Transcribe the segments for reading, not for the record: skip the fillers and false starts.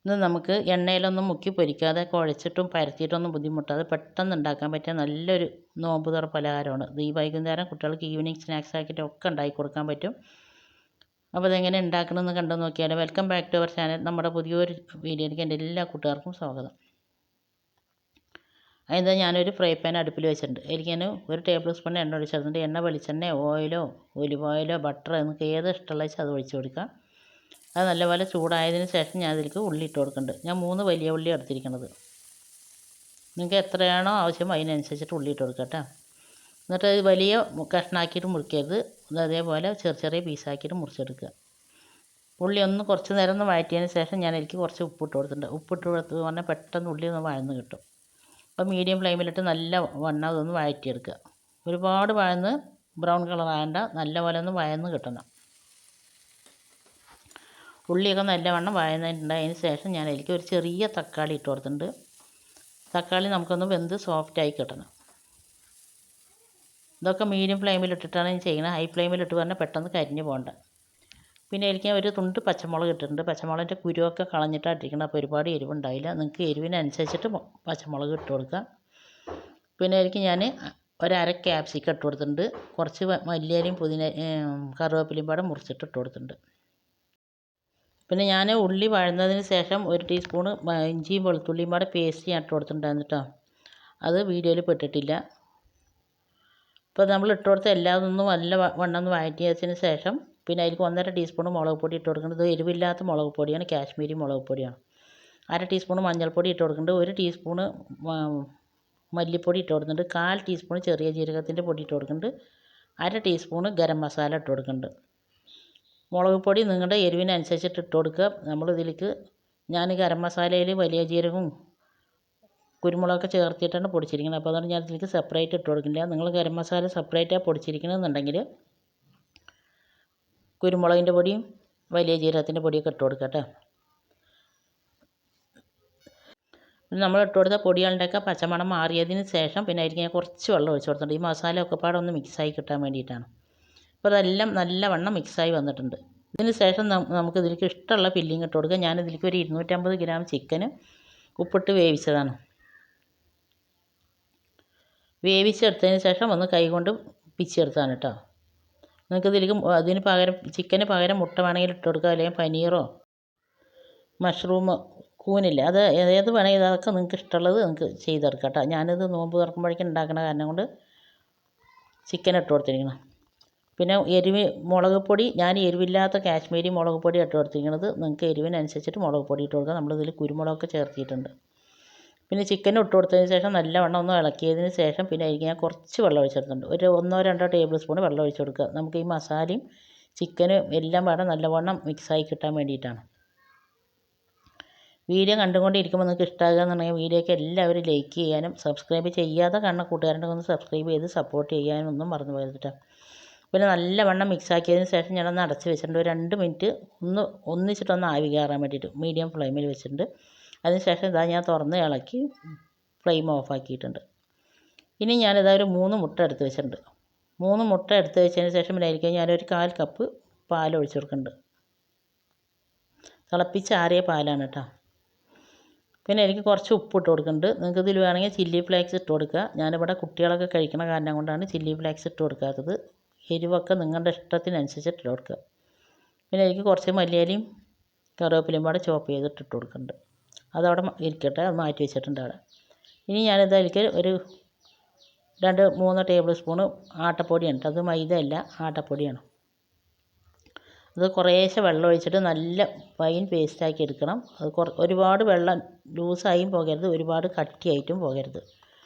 ഇത് നമുക്ക് എണ്ണയിലൊന്നും മുക്കി പൊരിക്കാതെ കുഴച്ചിട്ടും പരത്തിയിട്ടൊന്നും ബുദ്ധിമുട്ടാതെ പെട്ടെന്ന് ഉണ്ടാക്കാൻ പറ്റിയ നല്ലൊരു നോമ്പ് തുറ പലഹാരമാണ്. ഇത് ഈ വൈകുന്നേരം കുട്ടികൾക്ക് ഈവനിങ് സ്നാക്സ് ആക്കിയിട്ട് ഒക്കെ ഉണ്ടാക്കി കൊടുക്കാൻ പറ്റും. അപ്പോൾ ഇതെങ്ങനെ ഉണ്ടാക്കണമെന്ന് കണ്ടു നോക്കിയാൽ. Welcome back to our channel. നമ്മുടെ പുതിയൊരു വീഡിയോയിലേക്ക് എൻ്റെ എല്ലാ കൂട്ടുകാർക്കും സ്വാഗതം. അതിന് ഞാനൊരു ഫ്രൈ പാൻ അടുപ്പിൽ വെച്ചിട്ടുണ്ട്. എനിക്ക് ഞാൻ 1 ടേബിൾ സ്പൂൺ എണ്ണ ഒഴിച്ചിട്ടുണ്ട്. എണ്ണ വെളിച്ചെണ്ണ ഓയിലോ ഒലിവ് ഓയിലോ ബട്ടറോ നിങ്ങൾക്ക് ഏത് ഇഷ്ടമുള്ള വെച്ചാൽ അത് ഒഴിച്ച് കൊടുക്കാം. അത് നല്ലപോലെ ചൂടായതിന് ശേഷം ഞാൻ അതിലേക്ക് ഉള്ളി ഇട്ട് കൊടുക്കുന്നുണ്ട്. ഞാൻ 3 വലിയ ഉള്ളി എടുത്തിരിക്കുന്നത്. നിങ്ങൾക്ക് എത്രയാണോ ആവശ്യം അതിനനുസരിച്ചിട്ട് ഉള്ളി ഇട്ട് കൊടുക്കുക കേട്ടോ. എന്നിട്ട് അത് വലിയ കഷ്ണാക്കിയിട്ട് മുറിക്കരുത്. അതേപോലെ ചെറിയ പീസാക്കിയിട്ട് മുറിച്ചെടുക്കുക. ഉള്ളി ഒന്ന് കുറച്ച് നേരം ഒന്ന് വഴറ്റിയതിന് ശേഷം ഞാൻ എനിക്ക് കുറച്ച് ഉപ്പിട്ട് കൊടുത്തിട്ടുണ്ട്. ഉപ്പിട്ട് കൊടുത്ത് പറഞ്ഞാൽ പെട്ടെന്ന് ഉള്ളി ഒന്ന് വഴന്ന് കിട്ടും. അപ്പോൾ മീഡിയം ഫ്ലെയിമിലിട്ട് നല്ല വണ്ണം അതൊന്ന് വഴറ്റിയെടുക്കുക. ഒരുപാട് വഴന്ന് ബ്രൗൺ കളർ ആകേണ്ട, നല്ലപോലെ ഒന്ന് വഴന്ന് കിട്ടണം. ഉള്ളിയൊക്കെ നല്ലവണ്ണം വഴന്നിട്ടുണ്ടായതിന് ശേഷം ഞാൻ അതിലേക്ക് ഒരു ചെറിയ തക്കാളി ഇട്ട് കൊടുത്തിട്ടുണ്ട്. തക്കാളി നമുക്കൊന്ന് വെന്ത് സോഫ്റ്റായി കിട്ടണം. ഇതൊക്കെ മീഡിയം ഫ്ലെയിമിലിട്ടിട്ടാണ് ഞാൻ ചെയ്യുന്നത്. ഹൈ ഫ്ലെയിമിലിട്ട് പറഞ്ഞാൽ പെട്ടെന്ന് കരിഞ്ഞ് പോകണ്ട. പിന്നെ എനിക്ക് ഒരു തുണ്ട് പച്ചമുളക് ഇട്ടിട്ടുണ്ട്. പച്ചമുളകിൻ്റെ കുരുവൊക്കെ കളഞ്ഞിട്ടാണ് ഇട്ടിരിക്കുന്നത്. അപ്പോൾ ഒരുപാട് എരിവുണ്ടാവില്ല. നിങ്ങൾക്ക് എരിവിനനുസരിച്ചിട്ട് പച്ചമുളക് ഇട്ട് കൊടുക്കാം. പിന്നെ എനിക്ക് ഞാൻ ഒരു അര ക്യാപ്സിക്കം ഇട്ട് കൊടുത്തിട്ടുണ്ട്. കുറച്ച് മല്ലിയിലയും കറിവേപ്പിലയും പാടെ മുറിച്ചിട്ട് ഇട്ട് കൊടുത്തിട്ടുണ്ട്. പിന്നെ ഞാൻ ഉള്ളി വഴന്നതിന് ശേഷം 1 ടീസ്പൂണ് ഇഞ്ചിയും വെളുത്തുള്ളിയും പാടെ പേസ്റ്റ് ഞാൻ ഇട്ട് കൊടുത്തിട്ടുണ്ടായിരുന്നു കേട്ടോ. അത് വീഡിയോയിൽ പെട്ടിട്ടില്ല. ഇപ്പോൾ നമ്മൾ ഇട്ട് കൊടുത്ത എല്ലാതൊന്നും നല്ല വണ്ണം വഴറ്റിയതിന് ശേഷം പിന്നെ അതിലേക്ക് 1.5 ടീസ്പൂൺ മുളക് പൊടി ഇട്ട് കൊടുക്കുന്നത്. എരിവില്ലാത്ത മുളക് പൊടിയാണ്, കാശ്മീരി മുളക് പൊടിയാണ്. 1/2 ടീസ്പൂൺ മഞ്ഞൾപ്പൊടി ഇട്ട് കൊടുക്കുന്നുണ്ട്. 1 ടീസ്പൂണ് മല്ലിപ്പൊടി ഇട്ട് കൊടുക്കുന്നുണ്ട്. 1/4 ടീസ്പൂൺ ചെറിയ ജീരകത്തിൻ്റെ പൊടി ഇട്ട് കൊടുക്കുന്നുണ്ട്. 1/2 ടീസ്പൂൺ ഗരം മസാല ഇട്ട് കൊടുക്കുന്നുണ്ട്. മുളക് പൊടി നിങ്ങളുടെ എരിവിനനുസരിച്ചിട്ട് ഇട്ട് കൊടുക്കുക. നമ്മളിതിലേക്ക് ഞാൻ ഗരം മസാലയിൽ വലിയ ജീരകവും കുരുമുളകൊക്കെ ചേർത്തിട്ടാണ് പൊടിച്ചിരിക്കുന്നത്. അപ്പോൾ അതുകൊണ്ട് ഞാൻ ഇതിലേക്ക് സെപ്പറേറ്റ് ഇട്ട് കൊടുക്കില്ല. നിങ്ങൾ ഗരം മസാല സെപ്പറേറ്റാണ് പൊടിച്ചിരിക്കണമെന്നുണ്ടെങ്കിൽ കുരുമുളകിൻ്റെ പൊടിയും വലിയ ജീരകത്തിൻ്റെ പൊടിയൊക്കെ ഇട്ട് കൊടുക്കുക കേട്ടോ. നമ്മൾ ഇട്ട് കൊടുത്ത പൊടികളുടെയൊക്കെ പച്ചമണം മാറിയതിന് ശേഷം പിന്നെ അതിലേക്ക് ഞാൻ കുറച്ച് വെള്ളം ഒഴിച്ച് കൊടുത്തിട്ടുണ്ട്. ഈ മസാല ഒക്കെ പാടെ ഒന്ന് മിക്സായി കിട്ടാൻ വേണ്ടിയിട്ടാണ്. അപ്പോൾ അതെല്ലാം നല്ലവണ്ണം മിക്സായി വന്നിട്ടുണ്ട്. ഇതിന് ശേഷം നമുക്ക് ഇതിലേക്ക് ഇഷ്ടമുള്ള ഫില്ലിങ് ഇട്ട് കൊടുക്കുക. ഞാനിതിലേക്ക് ഒരു 250 ഗ്രാം ചിക്കന് ഉപ്പിട്ട് വേവിച്ചതാണ്. വേവിച്ചെടുത്തതിന് ശേഷം ഒന്ന് കൈകൊണ്ട് പിച്ചെടുത്താണ് കേട്ടോ. നിങ്ങൾക്ക് ഇതിലേക്ക് അതിന് പകരം ചിക്കന് പകരം മുട്ട വേണമെങ്കിൽ ഇട്ട് കൊടുക്കുക. അല്ലെങ്കിൽ പനീറോ മഷ്റൂം കൂനില്ല, അത് ഏത് വേണമെങ്കിൽ അതൊക്കെ നിങ്ങൾക്ക് ഇഷ്ടമുള്ളത് നിങ്ങൾക്ക് ചെയ്തെടുക്കാം കേട്ടോ. ഞാനിത് നോമ്പ് തുറക്കുമ്പോഴേക്കും ഉണ്ടാക്കുന്ന കാരണം കൊണ്ട് ചിക്കൻ ഇട്ട് കൊടുത്തിരിക്കണം. പിന്നെ മുളക് പൊടി ഞാൻ എരിവില്ലാത്ത കാശ്മീരി മുളക് പൊടി ഇട്ട് കൊടുത്തിരിക്കുന്നത്. നിങ്ങൾക്ക് എരിവിനനുസരിച്ചിട്ട് മുളക് പൊടി ഇട്ട് കൊടുക്കുക. നമ്മളിതിൽ കുരുമുളകൊക്കെ ചേർത്തിയിട്ടുണ്ട്. പിന്നെ ചിക്കൻ ഇട്ട് കൊടുത്തതിന് ശേഷം നല്ലവണ്ണം ഒന്ന് ഇളക്കിയതിന് ശേഷം പിന്നെ അതിലേക്ക് ഞാൻ കുറച്ച് വെള്ളം ഒഴിച്ചെടുത്തിട്ടുണ്ട്. ഒരു 1-2 ടേബിൾ സ്പൂൺ വെള്ളം ഒഴിച്ച് കൊടുക്കുക. നമുക്ക് ഈ മസാലയും ചിക്കനും എല്ലാം വേണം നല്ലവണ്ണം മിക്സായി കിട്ടാൻ വേണ്ടിയിട്ടാണ്. വീഡിയോ കണ്ടുകൊണ്ടിരിക്കുമ്പോൾ നിങ്ങൾക്ക് ഇഷ്ടമാകുകയെന്നുണ്ടെങ്കിൽ വീഡിയോയ്ക്ക് എല്ലാവരും ലൈക്ക് ചെയ്യാനും സബ്സ്ക്രൈബ് ചെയ്യാതെ കാണുന്ന കൂട്ടുകാരുടെ ഒന്ന് സബ്സ്ക്രൈബ് ചെയ്ത് സപ്പോർട്ട് ചെയ്യാനും ഒന്നും മറന്നു പോകരുത്. പിന്നെ നല്ലവണ്ണം മിക്സാക്കിയതിന് ശേഷം ഞാനൊന്ന് അടച്ച് വെച്ചിട്ടുണ്ട്. ഒരു 2 മിനിറ്റ് ഒന്നിച്ചിട്ടൊന്ന് ആവി കയറാൻ വേണ്ടിയിട്ട് മീഡിയം ഫ്ലെയിമിൽ വെച്ചിട്ടുണ്ട്. അതിനുശേഷം ഇതാ ഞാൻ തുറന്ന് ഇളക്കി ഫ്ലെയിം ഓഫാക്കിയിട്ടുണ്ട്. ഇനി ഞാനിതാ ഒരു 3 മുട്ട എടുത്ത് വെച്ചിട്ടുണ്ട്. 3 മുട്ട എടുത്ത് വെച്ചതിന് ശേഷം പിന്നെ അതിലേക്ക് ഞാനൊരു 1/4 കപ്പ് പാൽ ഒഴിച്ച് കൊടുക്കുന്നുണ്ട്. തിളപ്പിച്ചാറിയ പാലാണ് കേട്ടോ. പിന്നെ എനിക്ക് കുറച്ച് ഉപ്പ് ഇട്ട് കൊടുക്കുന്നുണ്ട്. നിങ്ങൾക്ക് ഇതിൽ വേണമെങ്കിൽ ചില്ലി ഫ്ലേക്സ് ഇട്ട് കൊടുക്കുക. ഞാനിവിടെ കുട്ടികളൊക്കെ കഴിക്കണ കാരണം കൊണ്ടാണ് ചില്ലി ഫ്ലേക്സ് ഇട്ട് കൊടുക്കാത്തത്. എരിവൊക്കെ നിങ്ങളുടെ ഇഷ്ടത്തിനനുസരിച്ച് ഇട്ട് കൊടുക്കുക. പിന്നെ എനിക്ക് കുറച്ച് മല്ലിയിലയും കറിവേപ്പിലയും പാടെ ചോപ്പ് ചെയ്തിട്ട് ഇട്ട് കൊടുക്കുന്നുണ്ട്. അതവിടെ ഇരിക്കട്ടെ, അത് മാറ്റി വെച്ചിട്ടുണ്ട് അവിടെ. ഇനി ഞാനിത് അതിലേക്ക് ഒരു 2-3 ടേബിൾ സ്പൂണ് ആട്ടപ്പൊടിയാണ് കേട്ടോ. അത് മൈദ അല്ല, ആട്ടപ്പൊടിയാണ്. അത് കുറേശ്ശെ വെള്ളം ഒഴിച്ചിട്ട് നല്ല ഫൈൻ പേസ്റ്റാക്കി എടുക്കണം. അത് ഒരുപാട് വെള്ളം ലൂസായും പോകരുത്, ഒരുപാട് കട്ടിയായിട്ടും പോകരുത്.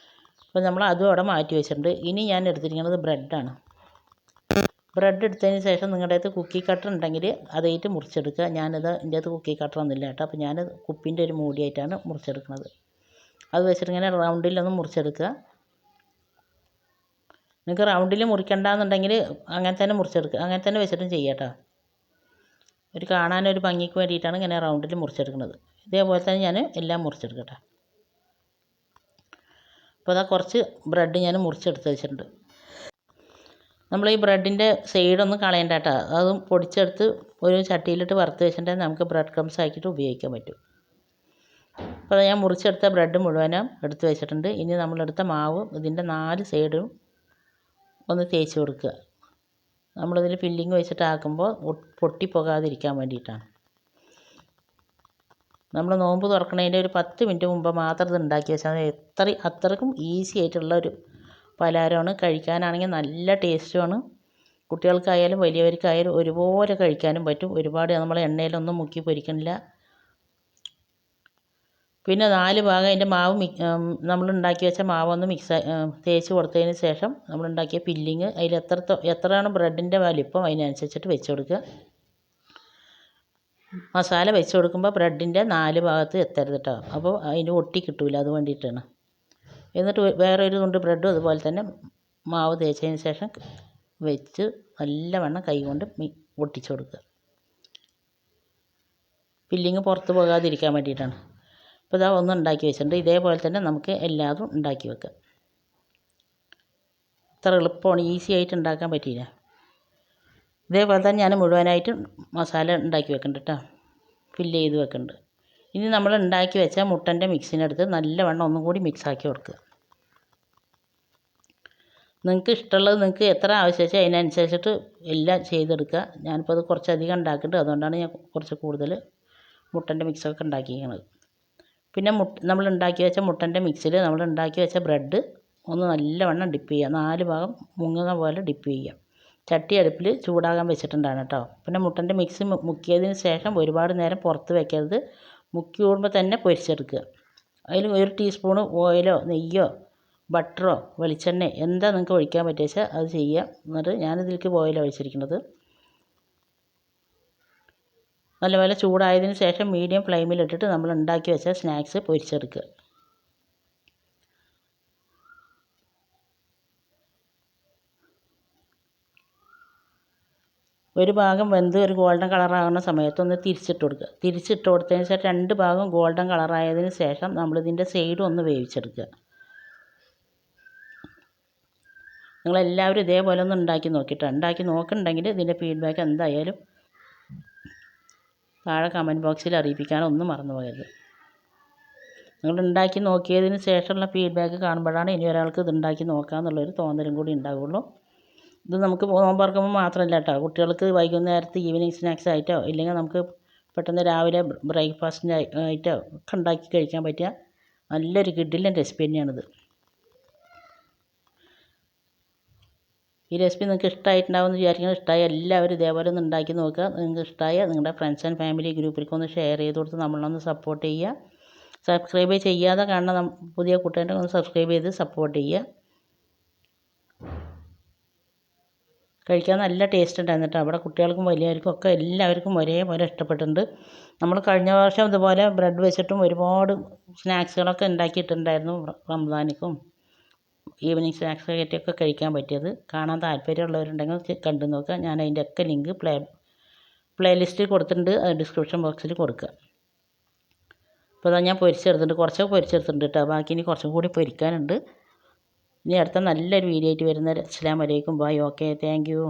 അപ്പോൾ നമ്മൾ അതും അവിടെ മാറ്റി വെച്ചിട്ടുണ്ട്. ഇനി ഞാൻ എടുത്തിരിക്കുന്നത് ബ്രെഡാണ്. ബ്രെഡ് എടുത്തതിന് ശേഷം നിങ്ങളുടെ അടുത്ത് കുക്കി കട്ടർ ഉണ്ടെങ്കിൽ അതായിട്ട് മുറിച്ചെടുക്കുക. എൻ്റെ അടുത്ത് കുക്കി കട്ടർ ഒന്നുമില്ല കേട്ടോ. അപ്പോൾ ഞാൻ കുപ്പിൻ്റെ ഒരു മൂടിയായിട്ടാണ് മുറിച്ചെടുക്കുന്നത്. അത് വെച്ചിട്ട് ഇങ്ങനെ റൗണ്ടിലൊന്ന് മുറിച്ചെടുക്കുക. നിങ്ങൾക്ക് റൗണ്ടിൽ മുറിക്കണ്ടെന്നുണ്ടെങ്കിൽ അങ്ങനെ തന്നെ മുറിച്ചെടുക്കുക, അങ്ങനെ തന്നെ വെച്ചിട്ടും ചെയ്യാം കേട്ടോ. കാണാനൊരു ഭംഗിക്ക് വേണ്ടിയിട്ടാണ് ഇങ്ങനെ റൗണ്ടിൽ മുറിച്ചെടുക്കുന്നത്. ഇതേപോലെ തന്നെ ഞാൻ എല്ലാം മുറിച്ചെടുക്കട്ടെ. അപ്പോൾ അതാ കുറച്ച് ബ്രെഡ് ഞാൻ മുറിച്ചെടുത്ത് വെച്ചിട്ടുണ്ട്. നമ്മൾ ഈ ബ്രെഡിൻ്റെ സൈഡൊന്നും കളയണ്ട കേട്ടോ. അതും പൊടിച്ചെടുത്ത് ഒരു ചട്ടിയിലിട്ട് വറുത്ത് വെച്ചിട്ടുണ്ടെങ്കിൽ നമുക്ക് ബ്രെഡ് ക്രംസ് ആക്കിയിട്ട് ഉപയോഗിക്കാൻ പറ്റും. അപ്പോൾ ഞാൻ മുറിച്ചെടുത്ത ബ്രെഡ് മുഴുവനും എടുത്ത് വെച്ചിട്ടുണ്ട്. ഇനി നമ്മളെടുത്ത മാവ് ഇതിൻ്റെ 4 സൈഡും ഒന്ന് തേച്ച് കൊടുക്കുക. നമ്മളിതിൽ ഫില്ലിങ് വെച്ചിട്ട് ആക്കുമ്പോൾ പൊട്ടിപ്പോകാതിരിക്കാൻ വേണ്ടിയിട്ടാണ്. നമ്മൾ നോമ്പ് തുറക്കണതിൻ്റെ ഒരു 10 മിനിറ്റ് മുമ്പ് മാത്രം ഇത് ഉണ്ടാക്കി വെച്ചാൽ അത്രയ്ക്കും ഈസി ആയിട്ടുള്ള ഒരു പലഹാരമാണ്. കഴിക്കാനാണെങ്കിൽ നല്ല ടേസ്റ്റുമാണ്. കുട്ടികൾക്കായാലും വലിയവർക്കായാലും ഒരുപോലെ കഴിക്കാനും പറ്റും. ഒരുപാട് നമ്മൾ എണ്ണയിലൊന്നും മുക്കി പൊരിക്കണില്ല. പിന്നെ 4 ഭാഗം അതിൻ്റെ മാവ് നമ്മൾ ഉണ്ടാക്കി വെച്ച മാവൊന്ന് തേച്ച് കൊടുത്തതിന് ശേഷം നമ്മളുണ്ടാക്കിയ ഫില്ലിങ് അതിൽ എത്രയാണ് ബ്രെഡിൻ്റെ വലിപ്പം അതിനനുസരിച്ചിട്ട് വെച്ച് കൊടുക്കുക. മസാല വെച്ച് കൊടുക്കുമ്പോൾ ബ്രെഡിൻ്റെ 4 ഭാഗത്ത് എത്തരുത് കേട്ടോ. അപ്പോൾ അതിന് ഒട്ടി കിട്ടൂല, അത് വേണ്ടിയിട്ടാണ്. എന്നിട്ട് വേറൊരു തുണ്ട് ബ്രെഡും അതുപോലെ തന്നെ മാവ് തേച്ചതിന് ശേഷം വെച്ച് നല്ലവണ്ണം കൈ കൊണ്ട് ഒട്ടിച്ച് കൊടുക്കുക. ഫില്ലിങ് പുറത്ത് പോകാതിരിക്കാൻ വേണ്ടിയിട്ടാണ്. അപ്പോൾ ഇതാ ഒന്ന് ഉണ്ടാക്കി വെച്ചിട്ടുണ്ട്. ഇതേപോലെ തന്നെ നമുക്ക് എല്ലാതും ഉണ്ടാക്കി വെക്കാം. ഇത്ര എളുപ്പമാണ്, ഈസി ആയിട്ട് ഉണ്ടാക്കാൻ പറ്റിയില്ല. ഇതേപോലെ തന്നെ ഞാൻ മുഴുവനായിട്ട് മസാല ഉണ്ടാക്കി വെക്കുന്നുണ്ട് കേട്ടോ, ഫില്ല് ചെയ്ത് വെക്കുന്നുണ്ട്. ഇനി നമ്മൾ ഉണ്ടാക്കി വെച്ച മുട്ടൻ്റെ മിക്സിനെടുത്ത് നല്ലവണ്ണം ഒന്നും കൂടി മിക്സാക്കി കൊടുക്കുക. നിങ്ങൾക്ക് ഇഷ്ടമുള്ളത് നിങ്ങൾക്ക് എത്ര ആവശ്യം വെച്ചാൽ അതിനനുസരിച്ചിട്ട് എല്ലാം ചെയ്തെടുക്കുക. ഞാനിപ്പോൾ അത് കുറച്ചധികം ഉണ്ടാക്കിയിട്ട് അതുകൊണ്ടാണ് ഞാൻ കുറച്ച് കൂടുതൽ മുട്ടൻ്റെ മിക്സൊക്കെ ഉണ്ടാക്കിയിരിക്കുന്നത്. പിന്നെ നമ്മൾ ഉണ്ടാക്കി വെച്ച മുട്ടൻ്റെ മിക്സിൽ നമ്മൾ ഉണ്ടാക്കി വെച്ച ബ്രെഡ് ഒന്ന് നല്ലവണ്ണം ഡിപ്പ് ചെയ്യുക. 4 ഭാഗം മുങ്ങുന്ന പോലെ ഡിപ്പ് ചെയ്യുക. ചട്ടി അടുപ്പിൽ ചൂടാകാൻ വെച്ചിട്ടുണ്ടാണ് കേട്ടോ. പിന്നെ മുട്ടൻ്റെ മിക്സ് മുക്കിയതിന് ശേഷം ഒരുപാട് നേരം പുറത്ത് വെക്കരുത്. മുക്കി കൂടുമ്പോൾ തന്നെ പൊരിച്ചെടുക്കുക. അതിൽ 1 ടീസ്പൂണ് ഓയിലോ നെയ്യോ ബട്ടറോ വെളിച്ചെണ്ണ എന്താ നിങ്ങൾക്ക് ഒഴിക്കാൻ പറ്റുക വെച്ചാൽ അത് ചെയ്യുക. എന്നിട്ട് ഞാനിതിലേക്ക് ഓയിലാണ് ഒഴിച്ചിരിക്കുന്നത്. നല്ലപോലെ ചൂടായതിന് ശേഷം മീഡിയം ഫ്ലെയിമിലിട്ടിട്ട് നമ്മൾ ഉണ്ടാക്കി വെച്ച സ്നാക്സ് പൊരിച്ചെടുക്കുക. ഒരു ഭാഗം വെന്ത് ഒരു ഗോൾഡൻ കളറാകുന്ന സമയത്തൊന്ന് തിരിച്ചിട്ട് കൊടുക്കുക. തിരിച്ചിട്ട് കൊടുത്തതിന് ശേഷം 2 ഭാഗം ഗോൾഡൻ കളറായതിന് ശേഷം നമ്മളിതിൻ്റെ സൈഡ് ഒന്ന് വേവിച്ചെടുക്കുക. നിങ്ങളെല്ലാവരും ഇതേപോലെ ഒന്ന് ഉണ്ടാക്കി നോക്കിയിട്ടാണ്. ഉണ്ടാക്കി നോക്കുന്നുണ്ടെങ്കിൽ ഇതിൻ്റെ ഫീഡ്ബാക്ക് എന്തായാലും താഴെ കമൻറ്റ് ബോക്സിൽ അറിയിപ്പിക്കാനൊന്നും മറന്നു പോകരുത്. നിങ്ങൾ ഉണ്ടാക്കി നോക്കിയതിന് ശേഷമുള്ള ഫീഡ്ബാക്ക് കാണുമ്പോഴാണ് ഇനി ഒരാൾക്ക് ഇത് ഉണ്ടാക്കി നോക്കാമെന്നുള്ളൊരു തോന്നലും കൂടി ഉണ്ടാവുള്ളൂ. ഇത് നമുക്ക് നോമ്പ് തുറക്കുമ്പോൾ മാത്രമല്ല കേട്ടോ, കുട്ടികൾക്ക് വൈകുന്നേരത്ത് ഈവനിങ് സ്നാക്സ് ആയിട്ടോ ഇല്ലെങ്കിൽ നമുക്ക് പെട്ടെന്ന് രാവിലെ ബ്രേക്ക്ഫാസ്റ്റിൻ്റെ ആയിട്ടോ ഒക്കെ ഉണ്ടാക്കി കഴിക്കാൻ പറ്റിയ നല്ലൊരു കിഡിലൻ റെസിപ്പി തന്നെയാണിത്. ഈ റെസിപ്പി നിങ്ങൾക്ക് ഇഷ്ടമായിട്ടുണ്ടാവുമെന്ന് വിചാരിക്കുന്നത്. ഇഷ്ടമായ എല്ലാവരും ഇതേപോലെ ഒന്ന് ഉണ്ടാക്കി നോക്കുക. നിങ്ങൾക്ക് ഇഷ്ടമായ നിങ്ങളുടെ ഫ്രണ്ട്സ് ആൻഡ് ഫാമിലി ഗ്രൂപ്പിലേക്ക് ഒന്ന് ഷെയർ ചെയ്ത് കൊടുത്ത് നമ്മളൊന്ന് സപ്പോർട്ട് ചെയ്യുക. സബ്സ്ക്രൈബ് ചെയ്യാതെ കാണുന്ന പുതിയ കൂട്ടുകാരെ ഒന്ന് സബ്സ്ക്രൈബ് ചെയ്ത് സപ്പോർട്ട് ചെയ്യുക. കഴിക്കാൻ നല്ല ടേസ്റ്റ് ഉണ്ടായിരുന്നു കേട്ടോ. അവിടെ കുട്ടികൾക്കും വലിയവർക്കും ഒക്കെ എല്ലാവർക്കും ഒരേപോലെ ഇഷ്ടപ്പെട്ടിട്ടുണ്ട്. നമ്മൾ കഴിഞ്ഞ വർഷം ഇതുപോലെ ബ്രെഡ് വെച്ചിട്ടും ഒരുപാട് സ്നാക്സുകളൊക്കെ ഉണ്ടാക്കിയിട്ടുണ്ടായിരുന്നു. റംസാനിക്കും ഈവനിങ് സ്നാക്സ് ആയിട്ടൊക്കെ കഴിക്കാൻ പറ്റിയത്. കാണാൻ താല്പര്യമുള്ളവരുണ്ടെങ്കിൽ കണ്ടു നോക്കുക. ഞാൻ അതിൻ്റെ ഒക്കെ ലിങ്ക് പ്ലേലിസ്റ്റിൽ കൊടുത്തിട്ടുണ്ട്, അത് ഡിസ്ക്രിപ്ഷൻ ബോക്സിൽ കൊടുക്കുക. അപ്പോൾ അതാ ഞാൻ പൊരിച്ചെടുത്തിട്ടുണ്ട്, കുറച്ചൊക്കെ പൊരിച്ചെടുത്തിട്ടുണ്ട് കേട്ടോ. ബാക്കി ഇനി കുറച്ചും കൂടി പൊരിക്കാനുണ്ട്. ഇനി അടുത്ത നല്ലൊരു വീഡിയോ ആയിട്ട് വരുന്നത്. അസ്സലാമു അലൈക്കും, ബൈ, ഓക്കെ, താങ്ക് യു.